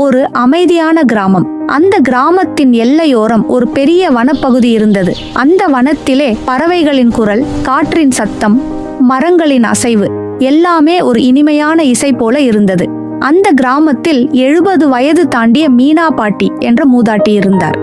ஒரு அமைதியான கிராமம். அந்த கிராமத்தின் எல்லையோரம் ஒரு பெரிய வனப்பகுதி இருந்தது. அந்த வனத்திலே பறவைகளின் குரல், காற்றின் சத்தம், மரங்களின் அசைவு எல்லாமே ஒரு இனிமையான இசை போல இருந்தது. அந்த கிராமத்தில் 70 வயது தாண்டிய மீனா பாட்டி என்ற மூதாட்டி இருந்தார்.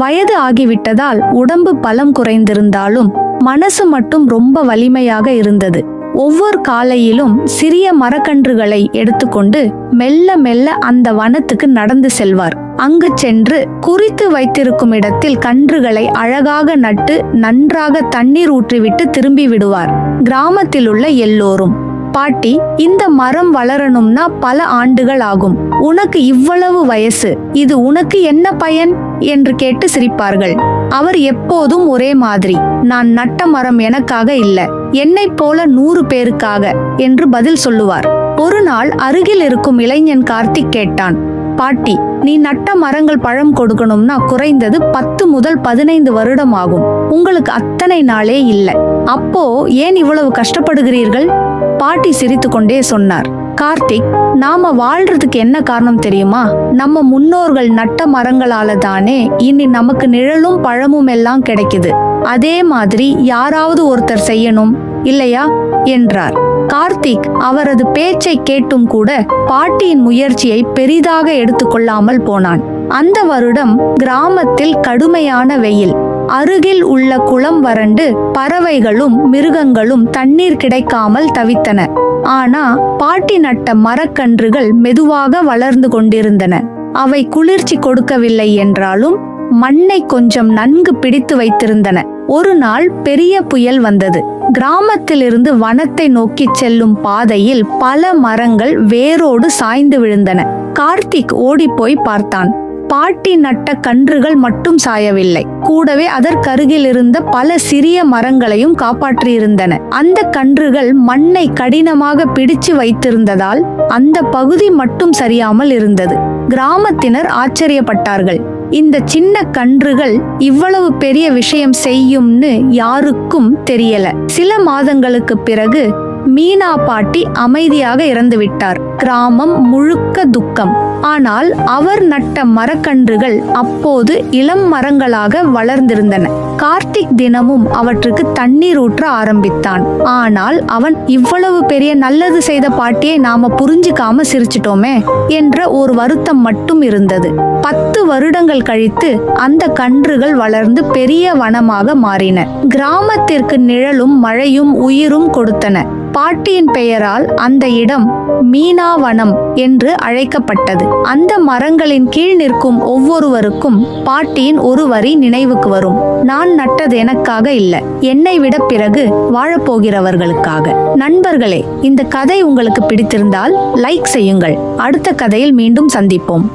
வயது ஆகிவிட்டதால் உடம்பு பலம் குறைந்திருந்தாலும் மனசு மட்டும் ரொம்ப வலிமையாக இருந்தது. ஒவ்வொரு காலையிலும் சிறிய மரக்கன்றுகளை எடுத்துக்கொண்டு மெல்ல மெல்ல அந்த வனத்துக்கு நடந்து செல்வார். அங்கு சென்று குறித்து வைத்திருக்கும் இடத்தில் கன்றுகளை அழகாக நட்டு நன்றாக தண்ணீர் ஊற்றிவிட்டு திரும்பி விடுவார். கிராமத்தில் உள்ள எல்லோரும், பாட்டி, இந்த மரம் வளரணும்னா பல ஆண்டுகள் ஆகும். உனக்கு இவ்வளவு வயசு, இது உனக்கு என்ன பயன் என்று கேட்டு சிரிப்பார்கள். அவர் எப்போதும் ஒரே மாதிரி, நான் நட்ட மரம் எனக்காக இல்ல, என்னை போல 100 பேருக்காக என்று பதில் சொல்லுவார். ஒரு நாள் அருகில் இருக்கும் இளைஞன் கார்த்திக் கேட்டான், பாட்டி, நீ நட்ட மரங்கள் பழம் கொடுக்கணும்னா குறைந்தது 10 முதல் 15 வருடம் ஆகும். உங்களுக்கு அத்தனை நாளே இல்லை. அப்போ ஏன் இவ்வளவு கஷ்டப்படுகிறீர்கள்? பாட்டி சிரித்து கொண்டே சொன்னார், கார்த்திக், நாம வாழ்றதுக்கு என்ன காரணம் தெரியுமா? நம்ம முன்னோர்கள் நட்ட மரங்களால தானே இனி நமக்கு நிழலும் பழமும் எல்லாம் கிடைக்குது. அதே மாதிரி யாராவது ஒருத்தர் செய்யணும் இல்லையா என்றார். கார்த்திக் அவரது பேச்சை கேட்டும் கூட பாட்டியின் முயற்சியை பெரிதாக எடுத்துக்கொள்ளாமல் போனான். அந்த வருடம் கிராமத்தில் கடுமையான வெயில். அருகில் உள்ள குளம் வறண்டு பறவைகளும் மிருகங்களும் தண்ணீர் கிடைக்காமல் தவித்தன. ஆனா பாட்டி நட்ட மரக்கன்றுகள் மெதுவாக வளர்ந்து கொண்டிருந்தன. அவை குளிர்ச்சி கொடுக்கவில்லை என்றாலும் மண்ணை கொஞ்சம் நன்கு பிடித்து வைத்திருந்தன. ஒரு நாள் பெரிய புயல் வந்தது. கிராமத்திலிருந்து வனத்தை நோக்கி செல்லும் பாதையில் பல மரங்கள் வேரோடு சாய்ந்து விழுந்தன. கார்த்திக் ஓடிப்போய் பார்த்தான். பாட்டி நட்ட கன்றுகள் மட்டும் சாயவில்லை, கூடவே அதற்கருகில் இருந்த பல சிறிய மரங்களையும் காப்பாற்றியிருந்தன. அந்த கன்றுகள் மண்ணை கடினமாக பிடிச்சு வைத்திருந்ததால் அந்த பகுதி மட்டும் சரியாமல் இருந்தது. கிராமத்தினர் ஆச்சரியப்பட்டார்கள். இந்த சின்ன கன்றுகள் இவ்வளவு பெரிய விஷயம் செய்யும்னு யாருக்கும் தெரியல. சில மாதங்களுக்கு பிறகு மீனா பாட்டி அமைதியாக இறந்து விட்டார். கிராமம் முழுக்க துக்கம். ஆனால் அவர் நட்ட மரக்கன்றுகள் அப்போது இளம் மரங்களாக வளர்ந்திருந்தன. கார்த்திக் தினமும் அவற்றுக்கு தண்ணீர் ஊற்ற ஆரம்பித்தான். ஆனால் அவன், இவ்வளவு பெரிய நல்லது செய்த பாட்டியை நாம புரிஞ்சுக்காம சிரிச்சிட்டோமே என்ற ஒரு வருத்தம் மட்டும் இருந்தது. 10 வருடங்கள் கழித்து அந்த கன்றுகள் வளர்ந்து பெரிய வனமாக மாறின. கிராமத்திற்கு நிழலும் மழையும் உயிரும் கொடுத்தன. பாட்டியின் பெயரால் அந்த இடம் மீனாவனம் என்று அழைக்கப்பட்டது. அந்த மரங்களின் கீழ் நிற்கும் ஒவ்வொருவருக்கும் பாட்டியின் ஒரு வரி நினைவுக்கு வரும், நான் நட்டது எனக்காக இல்ல, என்னை விட பிறகு வாழப்போகிறவர்களுக்காக. நண்பர்களே, இந்த கதை உங்களுக்கு பிடித்திருந்தால் லைக் செய்யுங்கள். அடுத்த கதையில் மீண்டும் சந்திப்போம்.